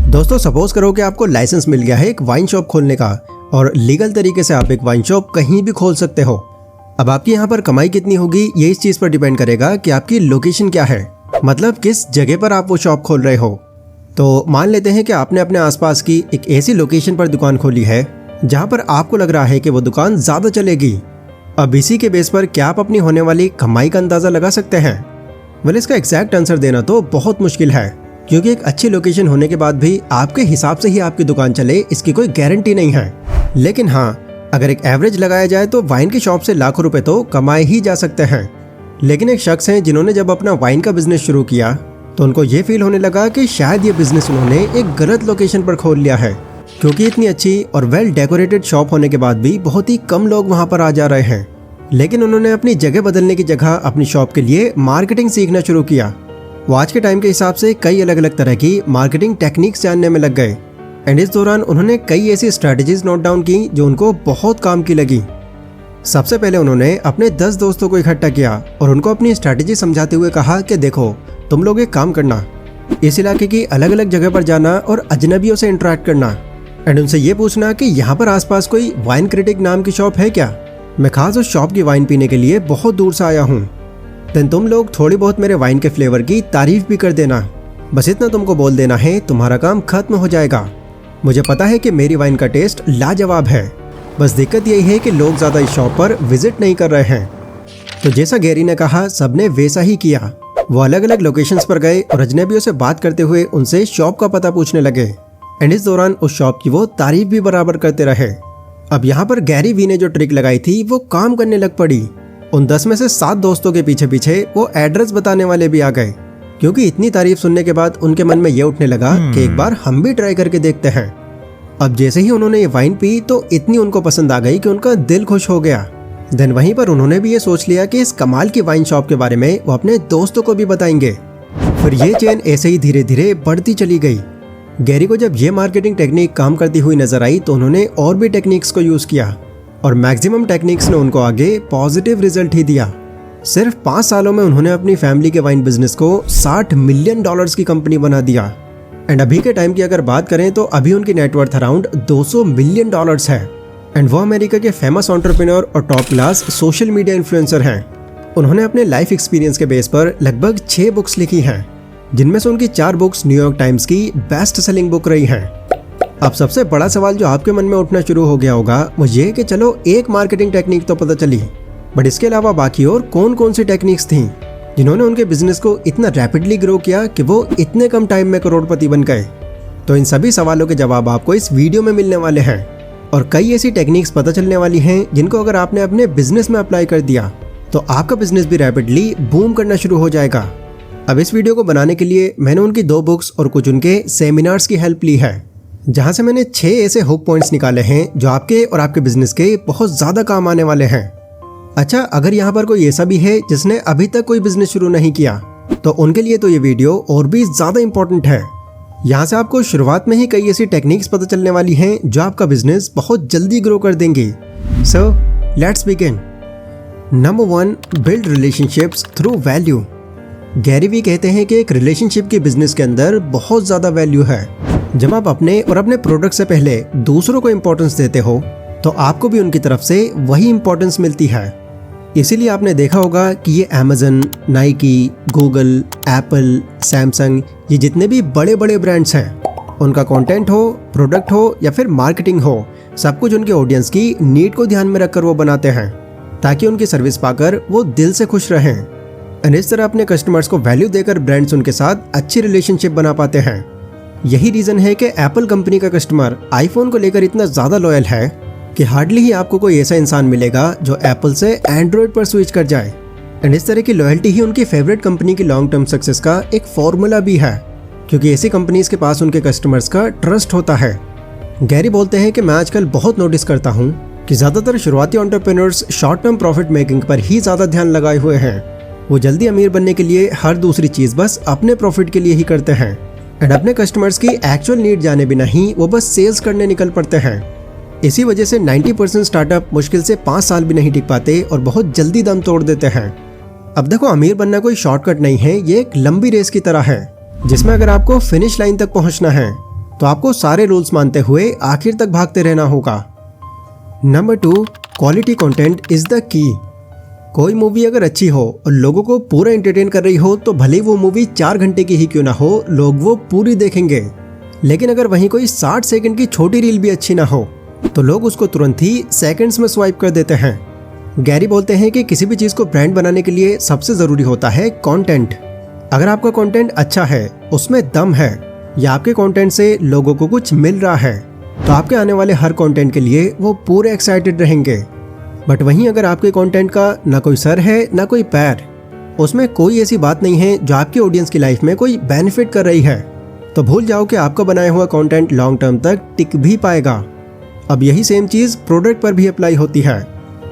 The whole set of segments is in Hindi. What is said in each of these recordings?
दोस्तों सपोज करो कि आपको लाइसेंस मिल गया है एक वाइन शॉप खोलने का और लीगल तरीके से आप एक वाइन शॉप कहीं भी खोल सकते हो। अब आपकी यहाँ पर कमाई कितनी होगी ये इस चीज पर डिपेंड करेगा कि आपकी लोकेशन क्या है, मतलब किस जगह पर आप वो शॉप खोल रहे हो। तो मान लेते हैं कि आपने अपने आसपास की एक ऐसी लोकेशन पर दुकान खोली है जहाँ पर आपको लग रहा है कि वो दुकान ज्यादा चलेगी। अब इसी के बेस पर क्या आप अपनी होने वाली कमाई का अंदाजा लगा सकते हैं? वेल, इसका एग्जैक्ट आंसर देना तो बहुत मुश्किल है, क्योंकि एक अच्छी लोकेशन होने के बाद भी आपके हिसाब से ही आपकी दुकान चले इसकी कोई गारंटी नहीं है। लेकिन हाँ, अगर एक एवरेज लगाया जाए तो वाइन की शॉप से लाखों रुपए तो कमाए ही जा सकते हैं। लेकिन एक शख्स हैं जिन्होंने जब अपना वाइन का बिजनेस शुरू किया तो उनको ये फील होने लगा कि शायद ये बिजनेस उन्होंने एक गलत लोकेशन पर खोल लिया है, क्योंकि इतनी अच्छी और वेल डेकोरेटेड शॉप होने के बाद भी बहुत ही कम लोग वहाँ पर आ जा रहे हैं। लेकिन उन्होंने अपनी जगह बदलने की जगह अपनी शॉप के लिए मार्केटिंग सीखना शुरू किया। वो आज के टाइम के हिसाब से कई अलग अलग तरह की मार्केटिंग टेक्निक्स जानने में लग गए एंड इस दौरान उन्होंने कई ऐसी स्ट्रैटेजीज नोट डाउन की जो उनको बहुत काम की लगी। सबसे पहले उन्होंने अपने 10 दोस्तों को इकट्ठा किया और उनको अपनी स्ट्रैटेजी समझाते हुए कहा कि देखो, तुम लोग एक काम करना, इस इलाके की अलग अलग जगह पर जाना और अजनबियों से इंटरेक्ट करना एंड उनसे ये पूछना कि यहाँ पर आसपास कोई वाइन क्रिटिक नाम की शॉप है क्या। मैं खास उस शॉप की वाइन पीने के लिए बहुत दूर से आया हूँ। देन तुम लोग थोड़ी बहुत मेरे वाइन के फ्लेवर की तारीफ भी कर देना। बस इतना तुमको बोल देना है, तुम्हारा काम खत्म हो जाएगा। मुझे पता है कि मेरी वाइन का टेस्ट लाजवाब है, बस दिक्कत यही है कि लोग ज़्यादा इस शॉप पर विजिट नहीं कर रहे हैं। तो जैसा गैरी ने कहा, सबने वैसा ही किया। वो अलग अलग लोकेशंस पर गए और अजनबियों से बात करते हुए उनसे शॉप का पता पूछने लगे एंड इस दौरान उस शॉप की वो तारीफ भी बराबर करते रहे। अब यहाँ पर गैरी वी ने जो ट्रिक लगाई थी वो काम करने लग पड़ी। उन 10 में से 7 दोस्तों के पीछे पीछे वो एड्रेस बताने वाले भी आ गए, क्योंकि इतनी तारीफ सुनने के बाद उनके मन में ये उठने लगा कि एक बार हम भी ट्राई करके देखते हैं। अब जैसे ही उन्होंने ये वाइन पी तो इतनी उनको पसंद आ गई कि उनका दिल खुश हो गया। देन वहीं पर उन्होंने भी ये सोच लिया कि इस कमाल की वाइन शॉप के बारे में वो अपने दोस्तों को भी बताएंगे। फिर ये चेन ऐसे ही धीरे धीरे बढ़ती चली गई। गैरी को जब ये मार्केटिंग टेक्निक काम करती हुई नजर आई तो उन्होंने और भी टेक्निक्स को यूज किया और मैक्सिमम टेक्निक्स ने उनको आगे पॉजिटिव रिजल्ट ही दिया। सिर्फ 5 सालों में उन्होंने अपनी फैमिली के वाइन बिजनेस को $60 मिलियन की कंपनी बना दिया एंड अभी के टाइम की अगर बात करें तो अभी उनकी नेटवर्थ अराउंड $200 मिलियन है एंड वो अमेरिका के फेमस एंटरप्रेन्योर और top class social media influencer हैं। उन्होंने अपने लाइफ एक्सपीरियंस के बेस पर लगभग 6 बुक्स लिखी हैं, जिनमें से उनकी 4 बुक्स न्यूयॉर्क टाइम्स की बेस्ट सेलिंग बुक रही हैं। अब सबसे बड़ा सवाल जो आपके मन में उठना शुरू हो गया होगा वो ये कि चलो एक मार्केटिंग टेक्निक तो पता चली, बट इसके अलावा बाकी और कौन कौन सी टेक्निक्स थी जिन्होंने उनके बिजनेस को इतना रैपिडली ग्रो किया कि वो इतने कम टाइम में करोड़पति बन गए। तो इन सभी सवालों के जवाब आपको इस वीडियो में मिलने वाले हैं और कई ऐसी टेक्निक्स पता चलने वाली हैं जिनको अगर आपने अपने बिजनेस में अप्लाई कर दिया तो आपका बिजनेस भी रैपिडली बूम करना शुरू हो जाएगा। अब इस वीडियो को बनाने के लिए मैंने उनकी 2 बुक्स और कुछ उनके सेमिनार्स की हेल्प ली है, जहां से मैंने 6 ऐसे हुक पॉइंट्स निकाले हैं जो आपके और आपके बिजनेस के बहुत ज्यादा काम आने वाले हैं। अच्छा, अगर यहाँ पर कोई ऐसा भी है जिसने अभी तक कोई बिजनेस शुरू नहीं किया तो उनके लिए तो ये वीडियो और भी ज्यादा इंपॉर्टेंट है। यहाँ से आपको शुरुआत में ही कई ऐसी टेक्निक्स पता चलने वाली हैं जो आपका बिजनेस बहुत जल्दी ग्रो कर देंगी। So let's begin. Number 1, build relationships through value. Gary Vee कहते हैं कि एक रिलेशनशिप के बिजनेस के अंदर बहुत ज्यादा वैल्यू है। जब आप अपने और अपने प्रोडक्ट से पहले दूसरों को इंपॉर्टेंस देते हो तो आपको भी उनकी तरफ से वही इंपॉर्टेंस मिलती है। इसीलिए आपने देखा होगा कि ये Amazon, Nike, Google, Apple, Samsung, ये जितने भी बड़े बड़े ब्रांड्स हैं, उनका कंटेंट हो, प्रोडक्ट हो या फिर मार्केटिंग हो, सब कुछ उनके ऑडियंस की नीड को ध्यान में रखकर वो बनाते हैं ताकि उनकी सर्विस पाकर वो दिल से खुश रहें। एंड इस तरह अपने कस्टमर्स को वैल्यू देकर ब्रांड्स उनके साथ अच्छी रिलेशनशिप बना पाते हैं। यही रीजन है कि एप्पल कंपनी का कस्टमर आईफोन को लेकर इतना ज्यादा लॉयल है कि हार्डली ही आपको कोई ऐसा इंसान मिलेगा जो एप्पल से एंड्रॉइड पर स्विच कर जाए। एंड इस तरह की लॉयल्टी ही उनकी फेवरेट कंपनी की लॉन्ग टर्म सक्सेस का एक फॉर्मूला भी है, क्योंकि ऐसी कंपनीज के पास उनके कस्टमर्स का ट्रस्ट होता है। गैरी बोलते हैं कि मैं आजकल बहुत नोटिस करता हूँ कि ज्यादातर शुरुआती entrepreneurs short term profit making पर ही ज्यादा ध्यान लगाए हुए हैं। वो जल्दी अमीर बनने के लिए हर दूसरी चीज बस अपने प्रॉफिट के लिए ही करते हैं एंड अपने कस्टमर्स की एक्चुअल नीड जाने बिना ही वो बस सेल्स करने निकल पड़ते हैं। इसी वजह से 90% स्टार्टअप मुश्किल से 5 साल भी नहीं टिक पाते और बहुत जल्दी दम तोड़ देते हैं। अब देखो, अमीर बनना कोई शॉर्टकट नहीं है, ये एक लंबी रेस की तरह है जिसमें अगर आपको फिनिश लाइन तक पहुंचना है तो आपको सारे रूल्स मानते हुए आखिर तक भागते रहना होगा। Number 2, quality content is the key. कोई मूवी अगर अच्छी हो और लोगों को पूरा एंटरटेन कर रही हो तो भले वो मूवी 4 घंटे की ही क्यों ना हो, लोग वो पूरी देखेंगे। लेकिन अगर वहीं कोई 60 सेकंड की छोटी रील भी अच्छी ना हो तो लोग उसको तुरंत ही सेकंड्स में स्वाइप कर देते हैं। गैरी बोलते हैं कि किसी भी चीज़ को ब्रांड बनाने के लिए सबसे ज़रूरी होता है कंटेंट। अगर आपका कंटेंट अच्छा है, उसमें दम है, या आपके कंटेंट से लोगों को कुछ मिल रहा है, तो आपके आने वाले हर कंटेंट के लिए वो पूरे एक्साइटेड रहेंगे। बट वहीं अगर आपके कंटेंट का ना कोई सर है ना कोई पैर, उसमें कोई ऐसी बात नहीं है जो आपकी ऑडियंस की लाइफ में कोई बेनिफिट कर रही है, तो भूल जाओ कि आपका बनाया हुआ कंटेंट लॉन्ग टर्म तक टिक भी पाएगा। अब यही सेम चीज़ प्रोडक्ट पर भी अप्लाई होती है।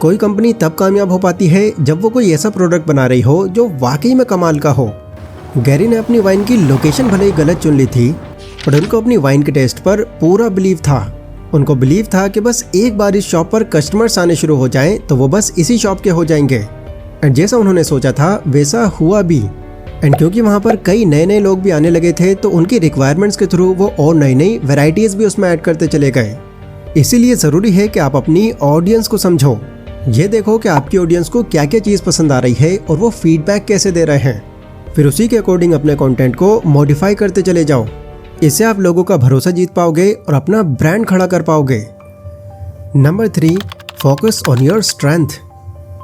कोई कंपनी तब कामयाब हो पाती है जब वो कोई ऐसा प्रोडक्ट बना रही हो जो वाकई में कमाल का हो। गैरी ने अपनी वाइन की लोकेशन भले ही गलत चुन ली थी, पर उनको अपनी वाइन के टेस्ट पर पूरा बिलीव था। उनको बिलीव था कि बस एक बार इस शॉप पर कस्टमर्स आने शुरू हो जाएं तो वो बस इसी शॉप के हो जाएंगे। एंड जैसा उन्होंने सोचा था वैसा हुआ भी। एंड क्योंकि वहाँ पर कई नए नए लोग भी आने लगे थे तो उनकी रिक्वायरमेंट्स के थ्रू वो और नई नई वेराइटीज़ भी उसमें ऐड करते चले गए। इसीलिए ज़रूरी है कि आप अपनी ऑडियंस को समझो। ये देखो कि आपकी ऑडियंस को क्या क्या चीज़ पसंद आ रही है और वो फीडबैक कैसे दे रहे हैं। फिर उसी के अकॉर्डिंग अपने कंटेंट को मॉडिफाई करते चले जाओ। इससे आप लोगों का भरोसा जीत पाओगे और अपना ब्रांड खड़ा कर पाओगे। Number 3, focus on your strength.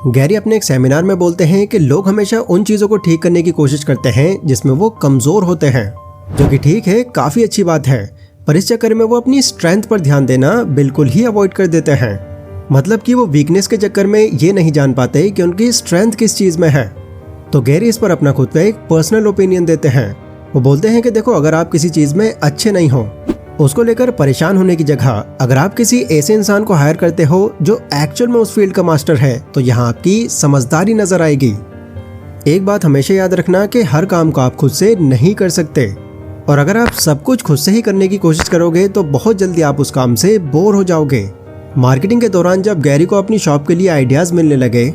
Gary अपने एक सेमिनार में बोलते हैं कि लोग हमेशा उन चीज़ों को ठीक करने की कोशिश करते हैं जिसमें वो कमज़ोर होते हैं, जो कि ठीक है, काफ़ी अच्छी बात है, पर इस चक्कर में वो अपनी स्ट्रेंथ पर ध्यान देना बिल्कुल ही अवॉइड कर देते हैं। मतलब कि वो वीकनेस के चक्कर में ये नहीं जान पाते कि उनकी स्ट्रेंथ किस चीज़ में है। तो गैरी इस पर अपना खुद का एक पर्सनल ओपिनियन देते हैं। वो बोलते हैं कि देखो, अगर आप किसी चीज़ में अच्छे नहीं हो, उसको लेकर परेशान होने की जगह अगर आप किसी ऐसे इंसान को हायर करते हो जो एक्चुअल में उस फील्ड का मास्टर है, तो यहाँ आपकी समझदारी नजर आएगी। एक बात हमेशा याद रखना कि हर काम को आप खुद से नहीं कर सकते, और अगर आप सब कुछ खुद से ही करने की कोशिश करोगे तो बहुत जल्दी आप उस काम से बोर हो जाओगे। मार्केटिंग के दौरान जब गैरी को अपनी शॉप के लिए आइडियाज़ मिलने लगे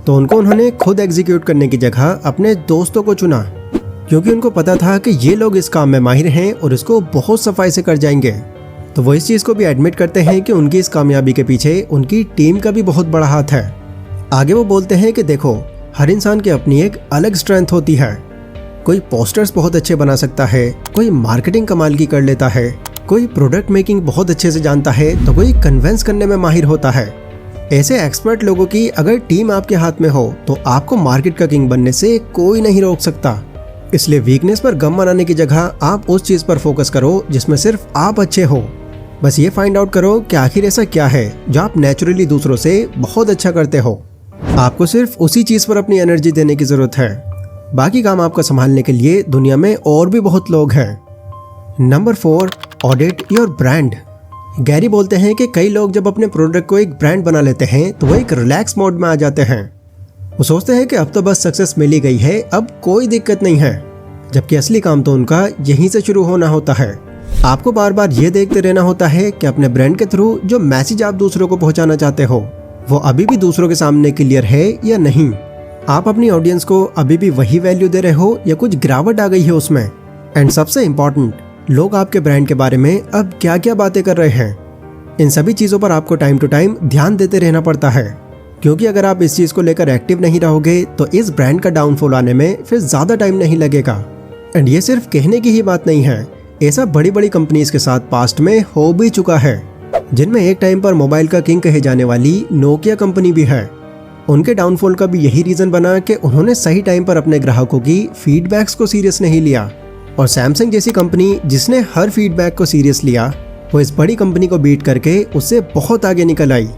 तो उन्होंने खुद एग्जीक्यूट करने की जगह अपने दोस्तों को चुना, क्योंकि उनको पता था कि ये लोग इस काम में माहिर हैं और इसको बहुत सफाई से कर जाएंगे। तो वो इस चीज़ को भी एडमिट करते हैं कि उनकी इस कामयाबी के पीछे उनकी टीम का भी बहुत बड़ा हाथ है। आगे वो बोलते हैं कि देखो, हर इंसान की अपनी एक अलग स्ट्रेंथ होती है। कोई पोस्टर्स बहुत अच्छे बना सकता है, कोई मार्केटिंग कमाल की कर लेता है, कोई प्रोडक्ट मेकिंग बहुत अच्छे से जानता है, तो कोई कन्विंस करने में माहिर होता है। ऐसे एक्सपर्ट लोगों की अगर टीम आपके हाथ में हो तो आपको मार्केट का किंग बनने से कोई नहीं रोक सकता। इसलिए वीकनेस पर गम मनाने की जगह आप उस चीज़ पर फोकस करो जिसमें सिर्फ आप अच्छे हो। बस ये फाइंड आउट करो कि आखिर ऐसा क्या है जो आप नेचुरली दूसरों से बहुत अच्छा करते हो। आपको सिर्फ उसी चीज़ पर अपनी एनर्जी देने की ज़रूरत है। बाकी काम आपका संभालने के लिए दुनिया में और भी बहुत लोग हैं। Number 4, audit your brand. Gary बोलते हैं कि कई लोग जब अपने प्रोडक्ट को एक ब्रांड बना लेते हैं तो वो एक रिलैक्स मोड में आ जाते हैं। वो सोचते हैं कि अब तो बस सक्सेस मिल ही गई है, अब कोई दिक्कत नहीं है, जबकि असली काम तो उनका यहीं से शुरू होना होता है। आपको बार बार ये देखते रहना होता है कि अपने ब्रांड के थ्रू जो मैसेज आप दूसरों को पहुंचाना चाहते हो वो अभी भी दूसरों के सामने क्लियर है या नहीं। आप अपनी ऑडियंस को अभी भी वही वैल्यू दे रहे हो या कुछ गिरावट आ गई है उसमें। एंड सबसे इम्पोर्टेंट, लोग आपके ब्रांड के बारे में अब क्या क्या बातें कर रहे हैं। इन सभी चीज़ों पर आपको टाइम टू टाइम ध्यान देते रहना पड़ता है, क्योंकि अगर आप इस चीज़ को लेकर एक्टिव नहीं रहोगे तो इस ब्रांड का डाउनफॉल आने में फिर ज़्यादा टाइम नहीं लगेगा। एंड ये सिर्फ कहने की ही बात नहीं है, ऐसा बड़ी बड़ी कंपनीज के साथ पास्ट में हो भी चुका है, जिनमें एक टाइम पर मोबाइल का किंग कहे जाने वाली नोकिया कंपनी भी है। उनके डाउनफॉल का भी यही रीज़न बना कि उन्होंने सही टाइम पर अपने ग्राहकों की फीडबैक्स को सीरियस नहीं लिया। और सैमसंग जैसी कंपनी जिसने हर फीडबैक को सीरियस लिया, वो इस बड़ी कंपनी को बीट करके उससे बहुत आगे निकल आई।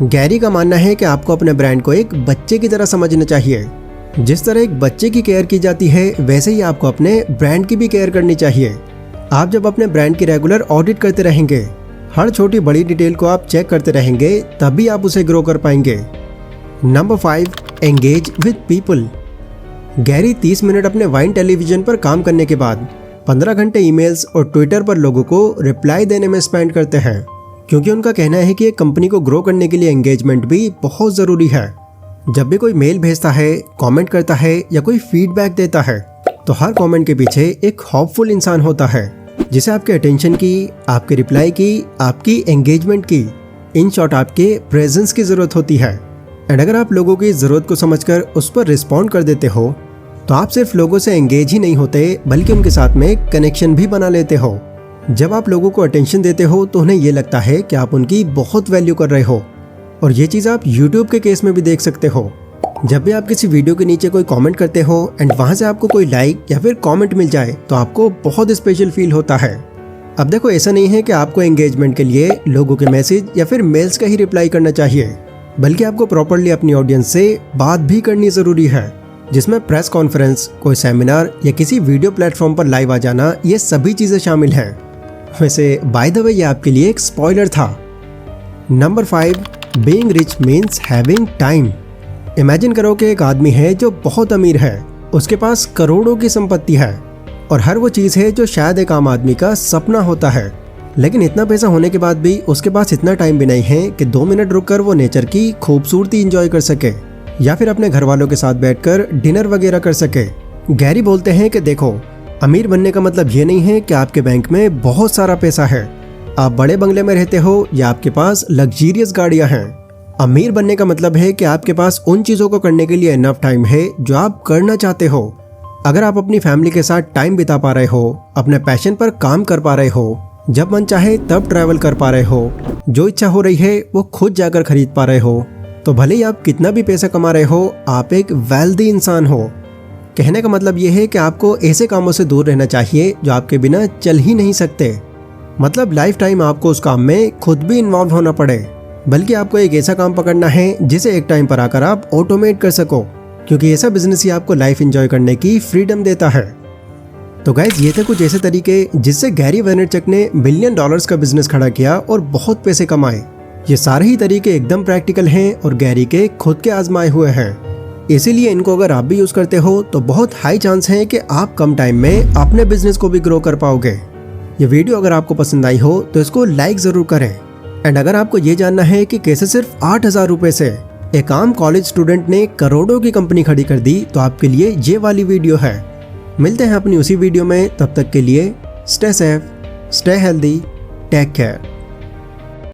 गैरी का मानना है कि आपको अपने ब्रांड को एक बच्चे की तरह समझना चाहिए। जिस तरह एक बच्चे की केयर की जाती है वैसे ही आपको अपने ब्रांड की भी केयर करनी चाहिए। आप जब अपने ब्रांड की रेगुलर ऑडिट करते रहेंगे, हर छोटी बड़ी डिटेल को आप चेक करते रहेंगे, तभी आप उसे ग्रो कर पाएंगे। Number 5, engage with people. Gary 30 minute अपने वाइन टेलीविजन पर काम करने के बाद 15 घंटे ईमेल्स और ट्विटर पर लोगों को रिप्लाई देने में स्पेंड करते हैं, क्योंकि उनका कहना है कि एक कंपनी को ग्रो करने के लिए एंगेजमेंट भी बहुत ज़रूरी है। जब भी कोई मेल भेजता है, कमेंट करता है या कोई फीडबैक देता है, तो हर कमेंट के पीछे एक होपफुल इंसान होता है। जिसे आपके अटेंशन की, आपके रिप्लाई की, आपकी एंगेजमेंट की, इन शॉर्ट आपके प्रेजेंस की ज़रूरत होती है। एंड अगर आप लोगों की ज़रूरत को समझकर उस पर रिस्पॉन्ड कर देते हो तो आप सिर्फ लोगों से एंगेज ही नहीं होते बल्कि उनके साथ में कनेक्शन भी बना लेते हो। जब आप लोगों को अटेंशन देते हो तो उन्हें ये लगता है कि आप उनकी बहुत वैल्यू कर रहे हो। और ये चीज़ आप YouTube के केस में भी देख सकते हो। जब भी आप किसी वीडियो के नीचे कोई कमेंट करते हो एंड वहाँ से आपको कोई लाइक या फिर कमेंट मिल जाए तो आपको बहुत स्पेशल फील होता है। अब देखो, ऐसा नहीं है कि आपको एंगेजमेंट के लिए लोगों के मैसेज या फिर मेल्स का ही रिप्लाई करना चाहिए, बल्कि आपको प्रॉपरली अपनी ऑडियंस से बात भी करनी ज़रूरी है, जिसमें प्रेस कॉन्फ्रेंस, कोई सेमिनार या किसी वीडियो प्लेटफॉर्म पर लाइव आ जाना, ये सभी चीज़ें शामिल हैं। वैसे बाय द वे ये आपके लिए एक स्पॉइलर था। Number 5, being rich means having time. Imagine करो कि एक आदमी है जो बहुत अमीर है, उसके पास करोड़ों की संपत्ति है और हर वो चीज़ है जो शायद एक आम आदमी का सपना होता है। लेकिन इतना पैसा होने के बाद भी उसके पास इतना टाइम भी नहीं है कि 2 मिनट रुककर वो नेचर की खूबसूरती इंजॉय कर सके या फिर अपने घर वालों के साथ बैठकर डिनर वगैरह कर सके। गैरी बोलते हैं कि देखो, अमीर बनने का मतलब ये नहीं है कि आपके बैंक में बहुत सारा पैसा है, आप बड़े बंगले में रहते हो या आपके पास लग्जरियस गाड़ियां हैं। अमीर बनने का मतलब है कि आपके पास उन चीज़ों को करने के लिए इनफ टाइम है जो आप करना चाहते हो। अगर आप अपनी फैमिली के साथ टाइम बिता पा रहे हो, अपने पैशन पर काम कर पा रहे हो, जब मन चाहे तब ट्रैवल कर पा रहे हो, जो इच्छा हो रही है वो खुद जाकर खरीद पा रहे हो, तो भले ही आप कितना भी पैसा कमा रहे हो, आप एक वेल्दी इंसान हो। कहने का मतलब ये है कि आपको ऐसे कामों से दूर रहना चाहिए जो आपके बिना चल ही नहीं सकते। मतलब लाइफ टाइम आपको उस काम में खुद भी इन्वॉल्व होना पड़े, बल्कि आपको एक ऐसा काम पकड़ना है जिसे एक टाइम पर आकर आप ऑटोमेट कर सको, क्योंकि ऐसा बिजनेस ही आपको लाइफ एंजॉय करने की फ्रीडम देता है। तो गाइज, ये थे कुछ ऐसे तरीके जिससे गैरी वेनरचक ने $1 बिलियन का बिजनेस खड़ा किया और बहुत पैसे कमाए। ये सारे ही तरीके एकदम प्रैक्टिकल हैं और गैरी के खुद के आजमाए हुए हैं। इसीलिए इनको अगर आप भी यूज करते हो तो बहुत हाई चांस है कि आप कम टाइम में अपने बिजनेस को भी ग्रो कर पाओगे। ये वीडियो अगर आपको पसंद आई हो तो इसको लाइक जरूर करें। एंड अगर आपको ये जानना है कि कैसे सिर्फ 8,000 रुपए से एक आम कॉलेज स्टूडेंट ने करोड़ों की कंपनी खड़ी कर दी, तो आपके लिए ये वाली वीडियो है। मिलते हैं अपनी उसी वीडियो में, तब तक के लिए stay safe, stay healthy, take care.